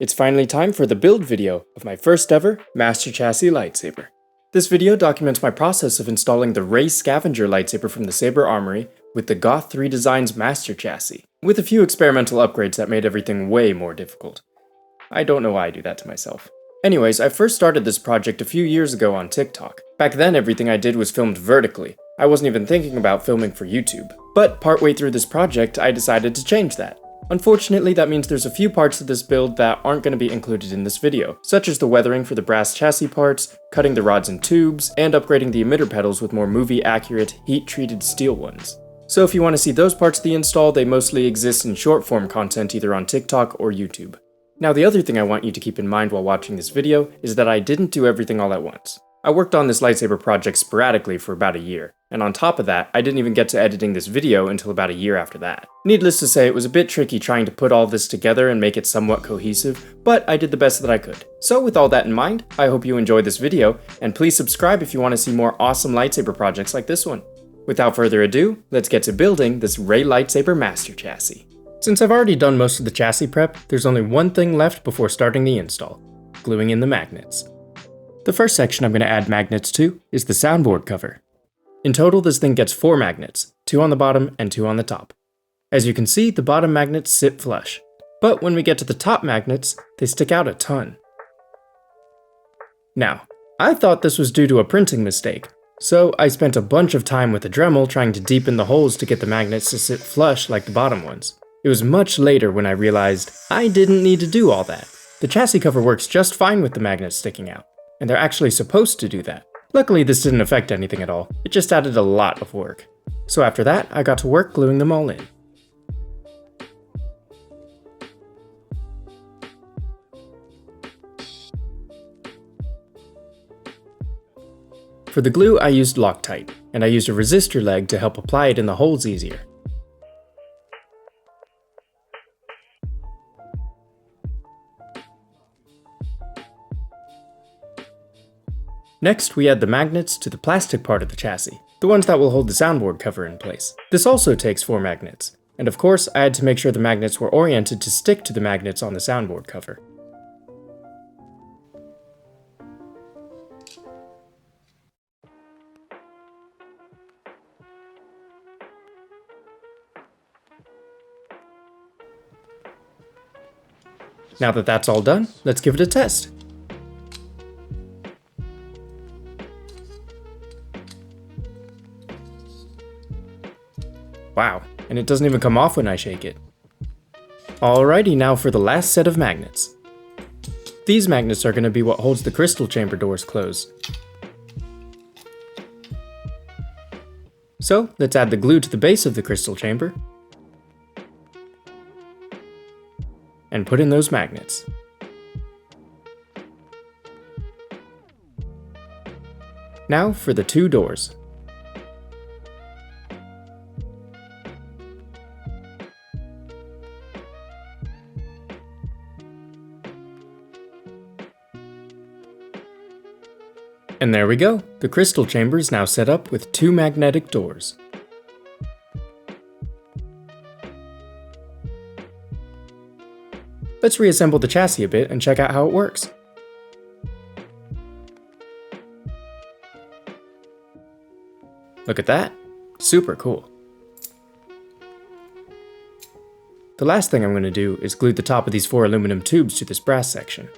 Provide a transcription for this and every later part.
It's finally time for the build video of my first ever Master Chassis lightsaber. This video documents my process of installing the Rey Scavenger lightsaber from the Saber Armory with the Goth 3 Designs Master Chassis, with a few experimental upgrades that made everything way more difficult. I don't know why I do that to myself. Anyways, I first started this project a few years ago on TikTok. Back then everything I did was filmed vertically. I wasn't even thinking about filming for YouTube. But partway through this project, I decided to change that. Unfortunately, that means there's a few parts of this build that aren't going to be included in this video, such as the weathering for the brass chassis parts, cutting the rods and tubes, and upgrading the emitter pedals with more movie-accurate, heat-treated steel ones. So if you want to see those parts of the install, they mostly exist in short-form content either on TikTok or YouTube. Now the other thing I want you to keep in mind while watching this video is that I didn't do everything all at once. I worked on this lightsaber project sporadically for about a year, and on top of that, I didn't even get to editing this video until about a year after that. Needless to say, it was a bit tricky trying to put all this together and make it somewhat cohesive, but I did the best that I could. So with all that in mind, I hope you enjoyed this video, and please subscribe if you want to see more awesome lightsaber projects like this one. Without further ado, let's get to building this Rey Lightsaber Master Chassis. Since I've already done most of the chassis prep, there's only one thing left before starting the install: gluing in the magnets. The first section I'm going to add magnets to is the soundboard cover. In total, this thing gets 4 magnets, 2 on the bottom and 2 on the top. As you can see, the bottom magnets sit flush, but when we get to the top magnets, they stick out a ton. Now, I thought this was due to a printing mistake, so I spent a bunch of time with a Dremel trying to deepen the holes to get the magnets to sit flush like the bottom ones. It was much later when I realized I didn't need to do all that. The chassis cover works just fine with the magnets sticking out, and they're actually supposed to do that. Luckily, this didn't affect anything at all. It just added a lot of work. So after that, I got to work gluing them all in. For the glue, I used Loctite, and I used a resistor leg to help apply it in the holes easier. Next, we add the magnets to the plastic part of the chassis, the ones that will hold the soundboard cover in place. This also takes 4 magnets, and of course, I had to make sure the magnets were oriented to stick to the magnets on the soundboard cover. Now that that's all done, let's give it a test. Wow, and it doesn't even come off when I shake it. Alrighty, now for the last set of magnets. These magnets are going to be what holds the crystal chamber doors closed. So, let's add the glue to the base of the crystal chamber, and put in those magnets. Now for the 2 doors. And there we go, the crystal chamber is now set up with 2 magnetic doors. Let's reassemble the chassis a bit and check out how it works. Look at that, super cool. The last thing I'm going to do is glue the top of these 4 aluminum tubes to this brass section.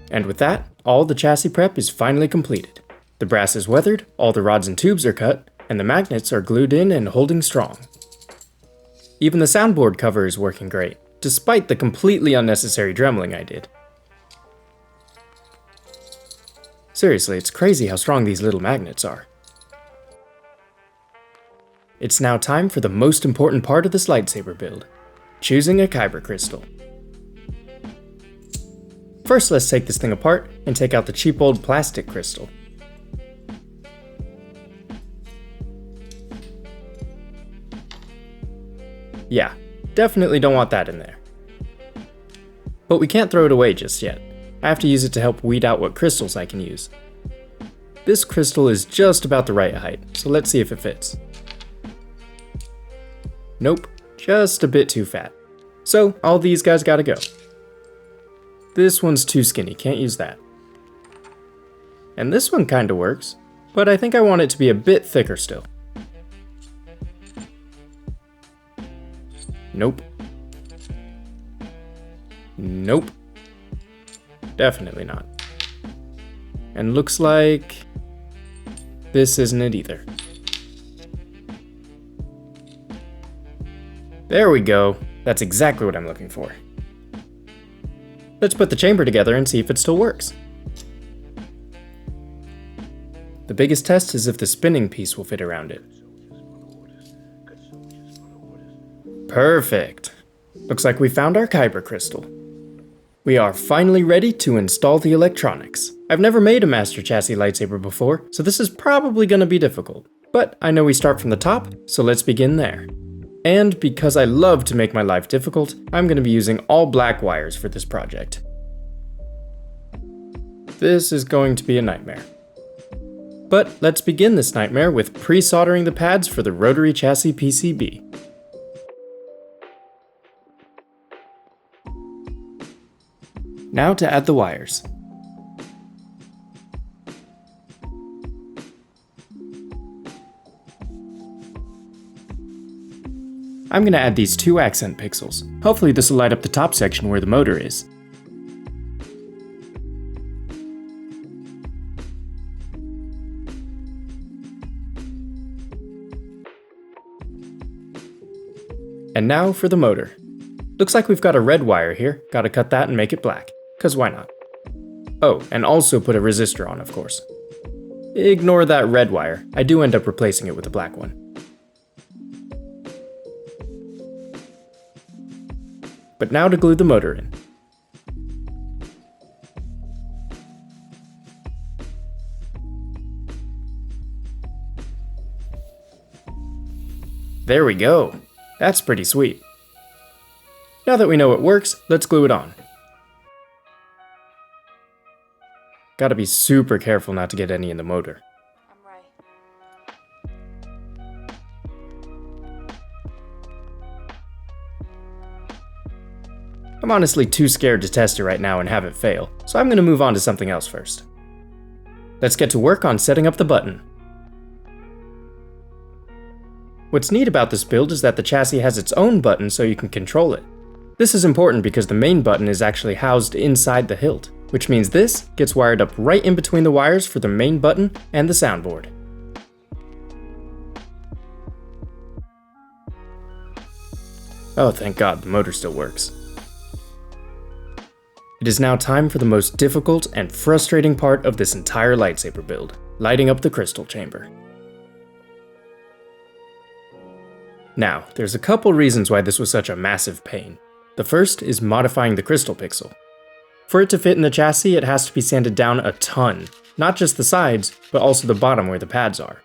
And with that, all the chassis prep is finally completed. The brass is weathered, all the rods and tubes are cut, and the magnets are glued in and holding strong. Even the soundboard cover is working great, despite the completely unnecessary dremeling I did. Seriously, it's crazy how strong these little magnets are. It's now time for the most important part of this lightsaber build: choosing a Kyber crystal. First, let's take this thing apart and take out the cheap old plastic crystal. Yeah, definitely don't want that in there. But we can't throw it away just yet. I have to use it to help weed out what crystals I can use. This crystal is just about the right height, so let's see if it fits. Nope, just a bit too fat. So all these guys gotta go. This one's too skinny, can't use that. And this one kinda works, but I think I want it to be a bit thicker still. Nope. Nope. Definitely not. And looks like this isn't it either. There we go. That's exactly what I'm looking for. Let's put the chamber together and see if it still works. The biggest test is if the spinning piece will fit around it. Perfect. Looks like we found our Kyber crystal. We are finally ready to install the electronics. I've never made a Master Chassis lightsaber before, so this is probably going to be difficult. But I know we start from the top, so let's begin there. And because I love to make my life difficult, I'm going to be using all black wires for this project. This is going to be a nightmare. But let's begin this nightmare with pre-soldering the pads for the rotary chassis PCB. Now to add the wires. I'm going to add these 2 accent pixels. Hopefully this will light up the top section where the motor is. And now for the motor. Looks like we've got a red wire here, gotta cut that and make it black. 'Cause why not? Oh, and also put a resistor on, of course. Ignore that red wire, I do end up replacing it with a black one. But now to glue the motor in. There we go. That's pretty sweet. Now that we know it works, let's glue it on. Gotta be super careful not to get any in the motor. I'm honestly too scared to test it right now and have it fail, so I'm gonna move on to something else first. Let's get to work on setting up the button. What's neat about this build is that the chassis has its own button so you can control it. This is important because the main button is actually housed inside the hilt, which means this gets wired up right in between the wires for the main button and the soundboard. Oh, thank God, the motor still works. It is now time for the most difficult and frustrating part of this entire lightsaber build, lighting up the crystal chamber. Now, there's a couple reasons why this was such a massive pain. The first is modifying the crystal pixel. For it to fit in the chassis, it has to be sanded down a ton, not just the sides, but also the bottom where the pads are.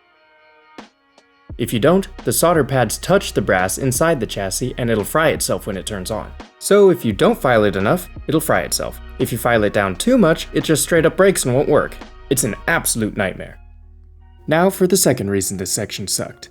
If you don't, the solder pads touch the brass inside the chassis and it'll fry itself when it turns on. So if you don't file it enough, it'll fry itself. If you file it down too much, it just straight up breaks and won't work. It's an absolute nightmare. Now for the second reason this section sucked.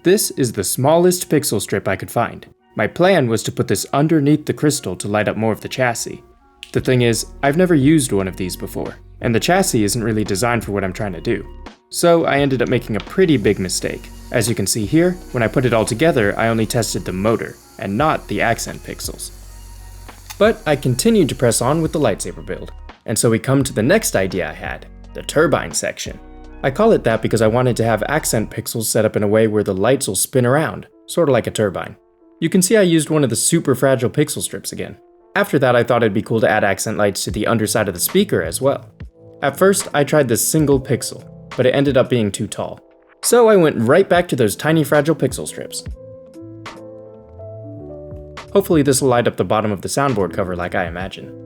This is the smallest pixel strip I could find. My plan was to put this underneath the crystal to light up more of the chassis. The thing is, I've never used one of these before, and the chassis isn't really designed for what I'm trying to do. So I ended up making a pretty big mistake. As you can see here, when I put it all together, I only tested the motor, and not the accent pixels. But I continued to press on with the lightsaber build, and so we come to the next idea I had, the turbine section. I call it that because I wanted to have accent pixels set up in a way where the lights will spin around, sort of like a turbine. You can see I used one of the super fragile pixel strips again. After that, I thought it'd be cool to add accent lights to the underside of the speaker as well. At first, I tried this single pixel, but it ended up being too tall. So I went right back to those tiny fragile pixel strips. Hopefully this will light up the bottom of the soundboard cover like I imagine.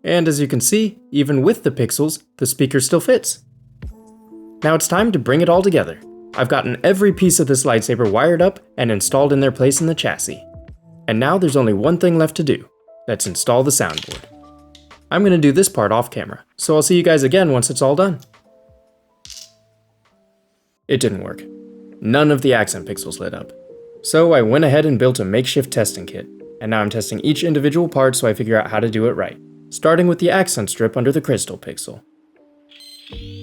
And as you can see, even with the pixels, the speaker still fits. Now it's time to bring it all together. I've gotten every piece of this lightsaber wired up and installed in their place in the chassis. And now there's only one thing left to do. Let's install the soundboard. I'm going to do this part off camera, so I'll see you guys again once it's all done. It didn't work. None of the accent pixels lit up. So I went ahead and built a makeshift testing kit, and now I'm testing each individual part so I figure out how to do it right, starting with the accent strip under the crystal pixel.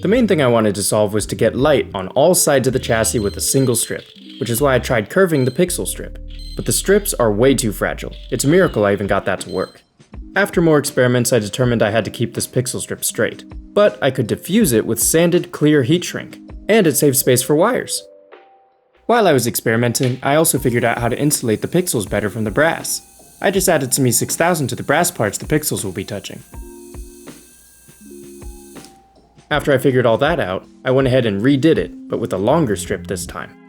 The main thing I wanted to solve was to get light on all sides of the chassis with a single strip, which is why I tried curving the pixel strip. But the strips are way too fragile. It's a miracle I even got that to work. After more experiments, I determined I had to keep this pixel strip straight, but I could diffuse it with sanded clear heat shrink, and it saved space for wires. While I was experimenting, I also figured out how to insulate the pixels better from the brass. I just added some E6000 to the brass parts the pixels will be touching. After I figured all that out, I went ahead and redid it, but with a longer strip this time.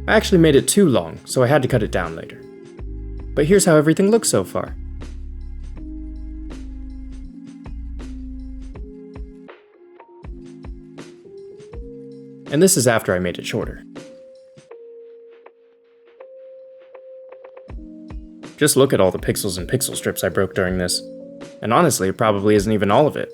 I actually made it too long, so I had to cut it down later. But here's how everything looks so far. And this is after I made it shorter. Just look at all the pixels and pixel strips I broke during this. And honestly, it probably isn't even all of it.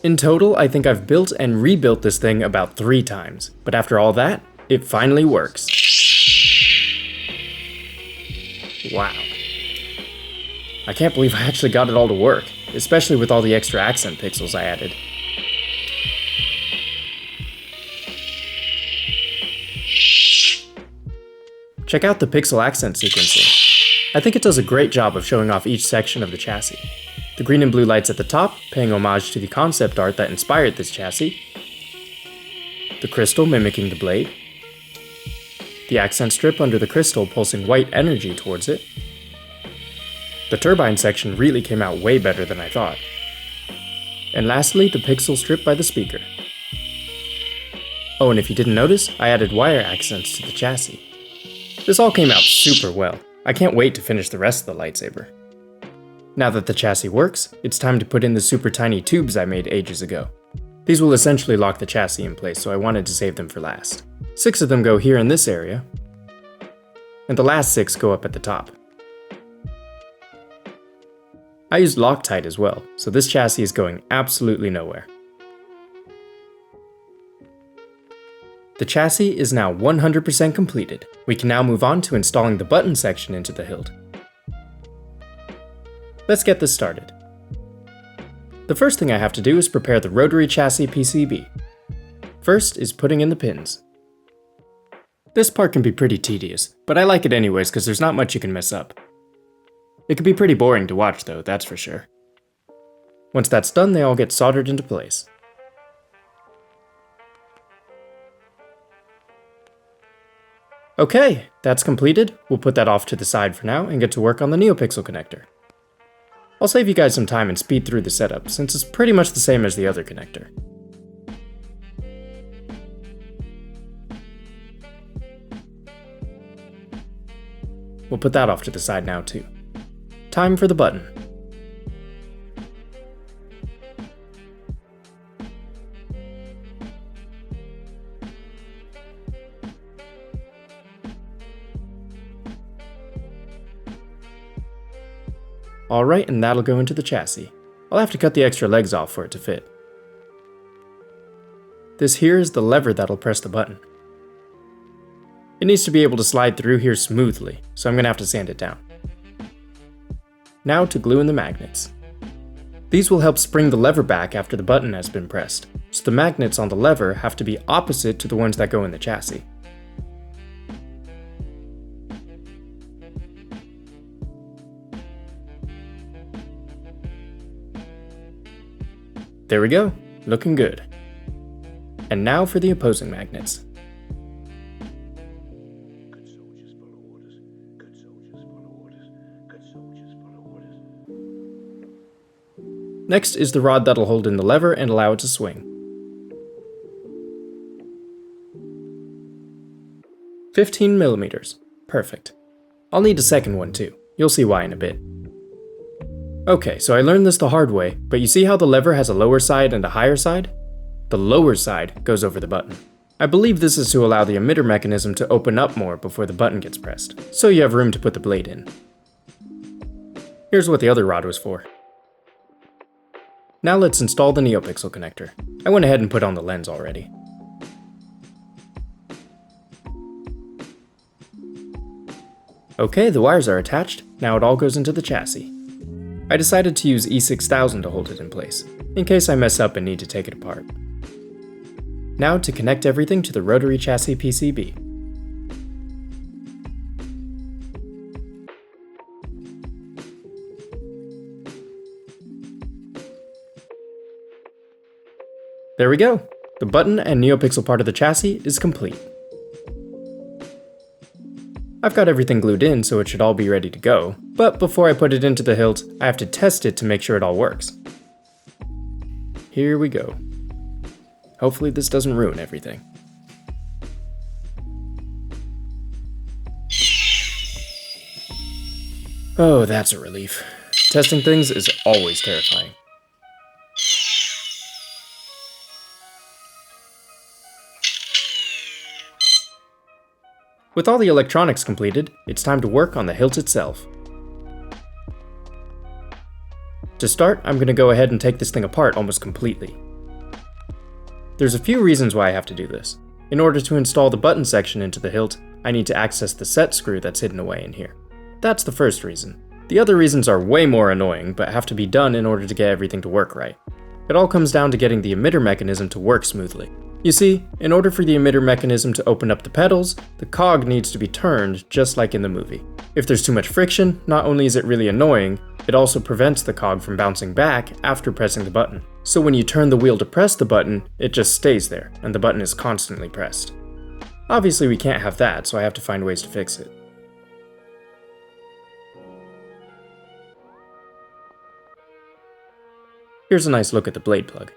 In total, I think I've built and rebuilt this thing about 3 times, but after all that, it finally works. Wow. I can't believe I actually got it all to work, especially with all the extra accent pixels I added. Check out the pixel accent sequencing. I think it does a great job of showing off each section of the chassis. The green and blue lights at the top, paying homage to the concept art that inspired this chassis. The crystal mimicking the blade. The accent strip under the crystal pulsing white energy towards it. The turbine section really came out way better than I thought. And lastly, the pixel strip by the speaker. Oh, and if you didn't notice, I added wire accents to the chassis. This all came out super well. I can't wait to finish the rest of the lightsaber. Now that the chassis works, it's time to put in the super tiny tubes I made ages ago. These will essentially lock the chassis in place, so I wanted to save them for last. 6 of them go here in this area, and the last 6 go up at the top. I used Loctite as well, so this chassis is going absolutely nowhere. The chassis is now 100% completed. We can now move on to installing the button section into the hilt. Let's get this started. The first thing I have to do is prepare the rotary chassis PCB. First is putting in the pins. This part can be pretty tedious, but I like it anyways because there's not much you can mess up. It can be pretty boring to watch though, that's for sure. Once that's done, they all get soldered into place. Okay, that's completed. We'll put that off to the side for now and get to work on the NeoPixel connector. I'll save you guys some time and speed through the setup, since it's pretty much the same as the other connector. We'll put that off to the side now too. Time for the button. Alright, and that'll go into the chassis. I'll have to cut the extra legs off for it to fit. This here is the lever that'll press the button. It needs to be able to slide through here smoothly, so I'm gonna have to sand it down. Now to glue in the magnets. These will help spring the lever back after the button has been pressed, so the magnets on the lever have to be opposite to the ones that go in the chassis. There we go, looking good. And now for the opposing magnets. Next is the rod that'll hold in the lever and allow it to swing. 15 millimeters, perfect. I'll need a second one too, you'll see why in a bit. Okay, so I learned this the hard way, but you see how the lever has a lower side and a higher side? The lower side goes over the button. I believe this is to allow the emitter mechanism to open up more before the button gets pressed, so you have room to put the blade in. Here's what the other rod was for. Now let's install the NeoPixel connector. I went ahead and put on the lens already. Okay, the wires are attached, now it all goes into the chassis. I decided to use E6000 to hold it in place, in case I mess up and need to take it apart. Now to connect everything to the rotary chassis PCB. There we go! The button and NeoPixel part of the chassis is complete. I've got everything glued in, so it should all be ready to go, but before I put it into the hilt, I have to test it to make sure it all works. Here we go. Hopefully this doesn't ruin everything. Oh, that's a relief. Testing things is always terrifying. With all the electronics completed, it's time to work on the hilt itself. To start, I'm going to go ahead and take this thing apart almost completely. There's a few reasons why I have to do this. In order to install the button section into the hilt, I need to access the set screw that's hidden away in here. That's the first reason. The other reasons are way more annoying, but have to be done in order to get everything to work right. It all comes down to getting the emitter mechanism to work smoothly. You see, in order for the emitter mechanism to open up the pedals, the cog needs to be turned just like in the movie. If there's too much friction, not only is it really annoying, it also prevents the cog from bouncing back after pressing the button. So when you turn the wheel to press the button, it just stays there, and the button is constantly pressed. Obviously we can't have that, so I have to find ways to fix it. Here's a nice look at the blade plug.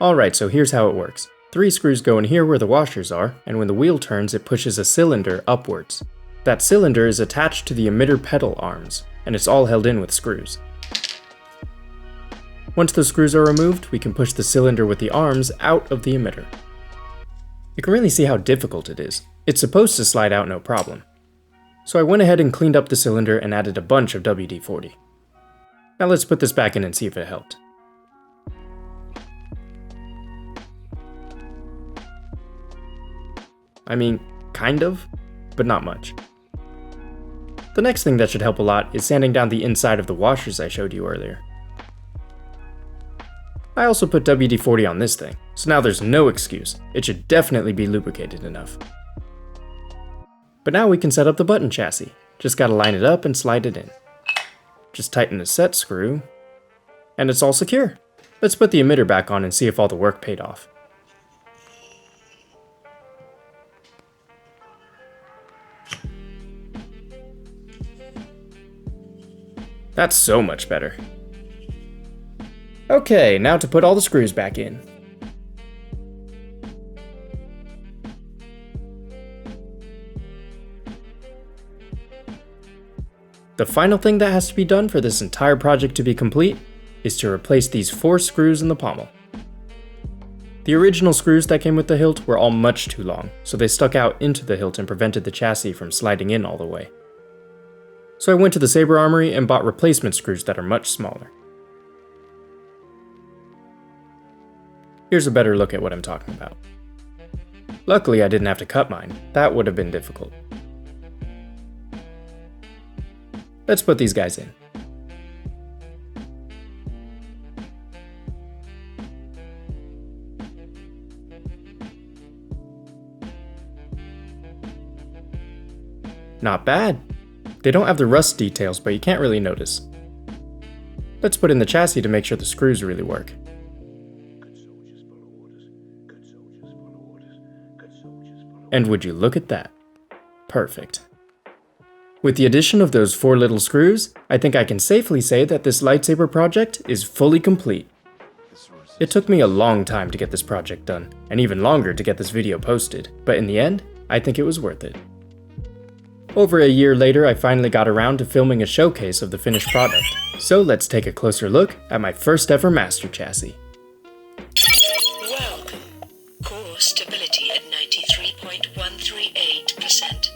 Alright, so here's how it works. 3 screws go in here where the washers are, and when the wheel turns it pushes a cylinder upwards. That cylinder is attached to the emitter pedal arms, and it's all held in with screws. Once the screws are removed, we can push the cylinder with the arms out of the emitter. You can really see how difficult it is. It's supposed to slide out no problem. So I went ahead and cleaned up the cylinder and added a bunch of WD-40. Now let's put this back in and see if it helped. I mean, kind of, but not much. The next thing that should help a lot is sanding down the inside of the washers I showed you earlier. I also put WD-40 on this thing, so now there's no excuse. It should definitely be lubricated enough. But now we can set up the button chassis. Just gotta line it up and slide it in. Just tighten the set screw, and it's all secure. Let's put the emitter back on and see if all the work paid off. That's so much better. Okay, now to put all the screws back in. The final thing that has to be done for this entire project to be complete is to replace these 4 screws in the pommel. The original screws that came with the hilt were all much too long, so they stuck out into the hilt and prevented the chassis from sliding in all the way. So I went to the saber armory and bought replacement screws that are much smaller. Here's a better look at what I'm talking about. Luckily I didn't have to cut mine, that would have been difficult. Let's put these guys in. Not bad. They don't have the rust details, but you can't really notice. Let's put in the chassis to make sure the screws really work. And would you look at that? Perfect. With the addition of those 4 little screws, I think I can safely say that this lightsaber project is fully complete. It took me a long time to get this project done, and even longer to get this video posted, but in the end, I think it was worth it. Over a year later, I finally got around to filming a showcase of the finished product. So let's take a closer look at my first ever Master Chassis. Welcome. Core stability at 93.138%.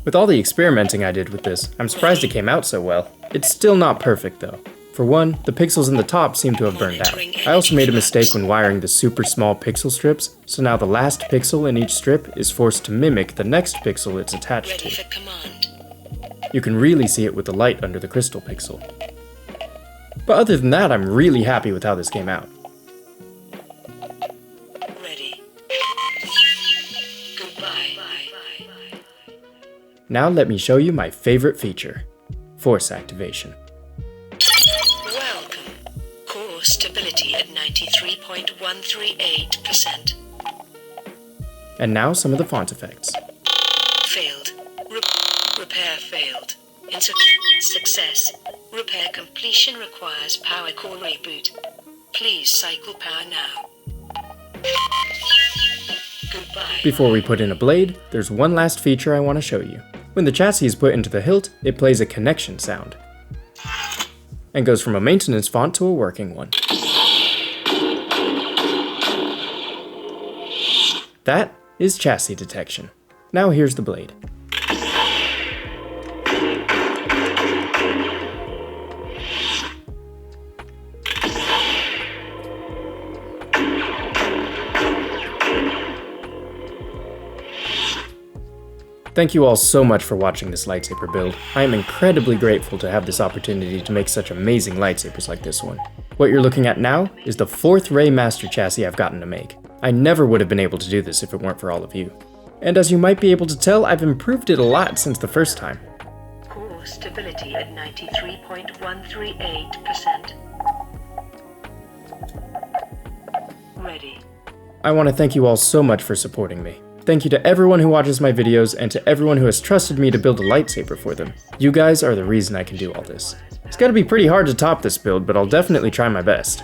With all the experimenting I did with this, I'm surprised it came out so well. It's still not perfect though. For one, the pixels in the top seem to have burned out. I also made a mistake when wiring the super small pixel strips, so now the last pixel in each strip is forced to mimic the next pixel it's attached Ready to. for command. You can really see it with the light under the crystal pixel. But other than that, I'm really happy with how this came out. Ready. Goodbye. Now let me show you my favorite feature, force activation. Welcome. Core stability at 93.138%. And now some of the font effects. Failed. Repair failed. Success. Repair completion requires power core reboot. Please cycle power now. Goodbye. Before we put in a blade, there's one last feature I want to show you. When the chassis is put into the hilt, it plays a connection sound and goes from a maintenance font to a working one. That is chassis detection. Now here's the blade. Thank you all so much for watching this lightsaber build. I am incredibly grateful to have this opportunity to make such amazing lightsabers like this one. What you're looking at now is the 4th Rey Master Chassis I've gotten to make. I never would have been able to do this if it weren't for all of you. And as you might be able to tell, I've improved it a lot since the first time. Core stability at 93.138%. Ready. I want to thank you all so much for supporting me. Thank you to everyone who watches my videos and to everyone who has trusted me to build a lightsaber for them. You guys are the reason I can do all this. It's gotta be pretty hard to top this build, but I'll definitely try my best.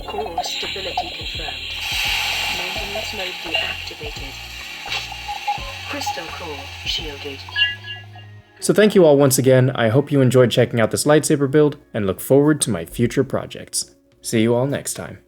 Core stability confirmed. Maintenance mode deactivated. Crystal core shielded. So thank you all once again. I hope you enjoyed checking out this lightsaber build and look forward to my future projects. See you all next time.